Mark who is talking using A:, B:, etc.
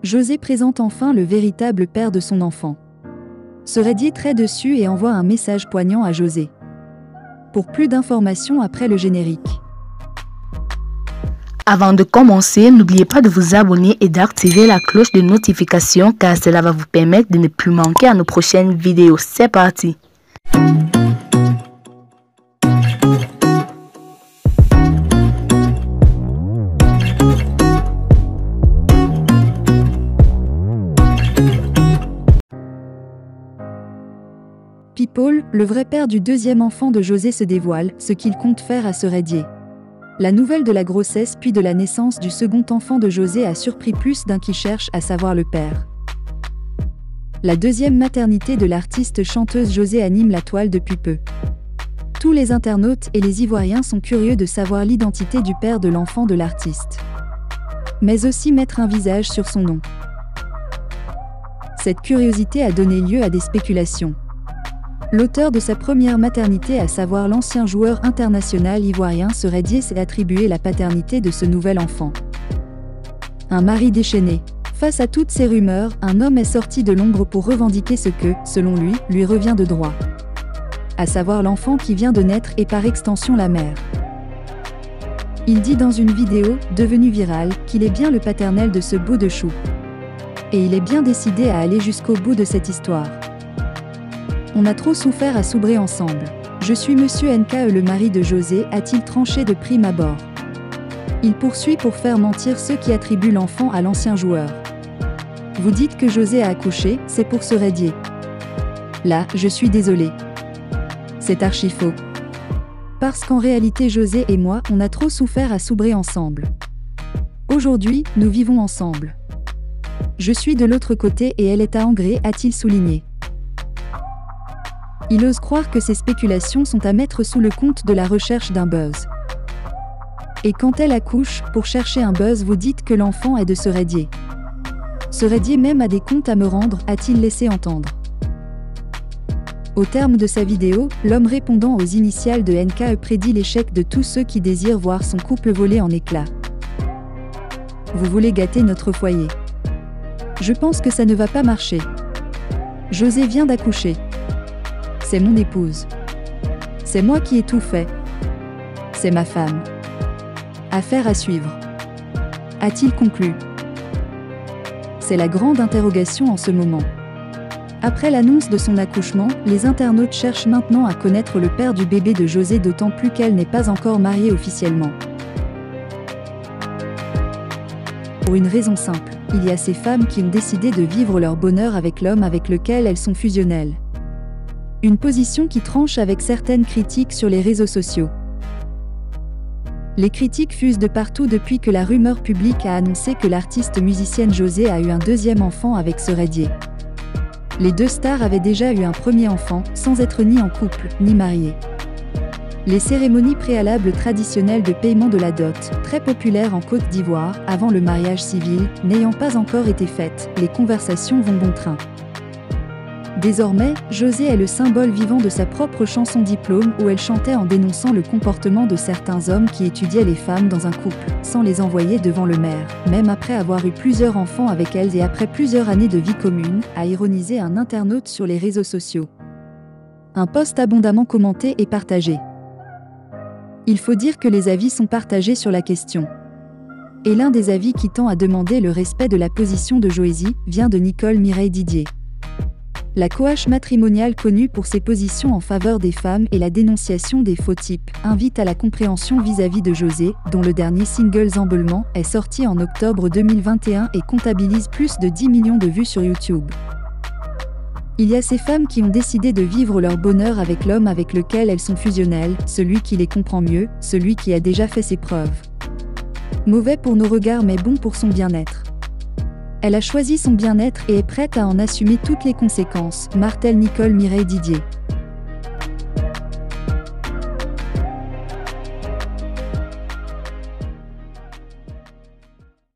A: José présente enfin le véritable père de son enfant. Seredier traite dessus et envoie un message poignant à José. Pour plus d'informations après le générique.
B: Avant de commencer, n'oubliez pas de vous abonner et d'activer la cloche de notification car cela va vous permettre de ne plus manquer à nos prochaines vidéos. C'est parti!
A: People, le vrai père du deuxième enfant de José se dévoile, ce qu'il compte faire à Seredier. La nouvelle de la grossesse puis de la naissance du second enfant de José a surpris plus d'un qui cherche à savoir le père. La deuxième maternité de l'artiste chanteuse José anime la toile depuis peu. Tous les internautes et les Ivoiriens sont curieux de savoir l'identité du père de l'enfant de l'artiste. Mais aussi mettre un visage sur son nom. Cette curiosité a donné lieu à des spéculations. L'auteur de sa première maternité, à savoir l'ancien joueur international ivoirien Seredier, s'est attribué la paternité de ce nouvel enfant. Un mari déchaîné. Face à toutes ces rumeurs, un homme est sorti de l'ombre pour revendiquer ce que, selon lui revient de droit. À savoir l'enfant qui vient de naître et par extension la mère. Il dit dans une vidéo, devenue virale, qu'il est bien le paternel de ce bout de chou. Et il est bien décidé à aller jusqu'au bout de cette histoire. On a trop souffert à soubrer ensemble. Je suis Monsieur NKE, le mari de José, a-t-il tranché de prime abord. Il poursuit pour faire mentir ceux qui attribuent l'enfant à l'ancien joueur. Vous dites que José a accouché, c'est pour Seredier. Là, je suis désolé. C'est archi faux. Parce qu'en réalité José et moi, on a trop souffert à soubrer ensemble. Aujourd'hui, nous vivons ensemble. Je suis de l'autre côté et elle est à Angré, a-t-il souligné. Il ose croire que ces spéculations sont à mettre sous le compte de la recherche d'un buzz. Et quand elle accouche, pour chercher un buzz, vous dites que l'enfant est de Seredier. Seredier même a des comptes à me rendre, a-t-il laissé entendre. Au terme de sa vidéo, l'homme répondant aux initiales de NKE prédit l'échec de tous ceux qui désirent voir son couple voler en éclats. Vous voulez gâter notre foyer. Je pense que ça ne va pas marcher. José vient d'accoucher. C'est mon épouse. C'est moi qui ai tout fait. C'est ma femme. Affaire à suivre. A-t-il conclu. C'est la grande interrogation en ce moment. Après l'annonce de son accouchement, les internautes cherchent maintenant à connaître le père du bébé de José, d'autant plus qu'elle n'est pas encore mariée officiellement. Pour une raison simple, il y a ces femmes qui ont décidé de vivre leur bonheur avec l'homme avec lequel elles sont fusionnelles. Une position qui tranche avec certaines critiques sur les réseaux sociaux. Les critiques fusent de partout depuis que la rumeur publique a annoncé que l'artiste musicienne José a eu un deuxième enfant avec Seredier. Les deux stars avaient déjà eu un premier enfant, sans être ni en couple, ni mariés. Les cérémonies préalables traditionnelles de paiement de la dot, très populaires en Côte d'Ivoire, avant le mariage civil, n'ayant pas encore été faites, les conversations vont bon train. Désormais, José est le symbole vivant de sa propre chanson Diplôme où elle chantait en dénonçant le comportement de certains hommes qui étudiaient les femmes dans un couple, sans les envoyer devant le maire, même après avoir eu plusieurs enfants avec elles et après plusieurs années de vie commune, a ironisé un internaute sur les réseaux sociaux. Un post abondamment commenté et partagé. Il faut dire que les avis sont partagés sur la question. Et l'un des avis qui tend à demander le respect de la position de Joésie vient de Nicole Mireille Didier. La coach matrimoniale connue pour ses positions en faveur des femmes et la dénonciation des faux types, invite à la compréhension vis-à-vis de José, dont le dernier single Zamboulement est sorti en octobre 2021 et comptabilise plus de 10 millions de vues sur YouTube. Il y a ces femmes qui ont décidé de vivre leur bonheur avec l'homme avec lequel elles sont fusionnelles, celui qui les comprend mieux, celui qui a déjà fait ses preuves. Mauvais pour nos regards mais bon pour son bien-être. Elle a choisi son bien-être et est prête à en assumer toutes les conséquences, martèle Nicole Mireille Didier.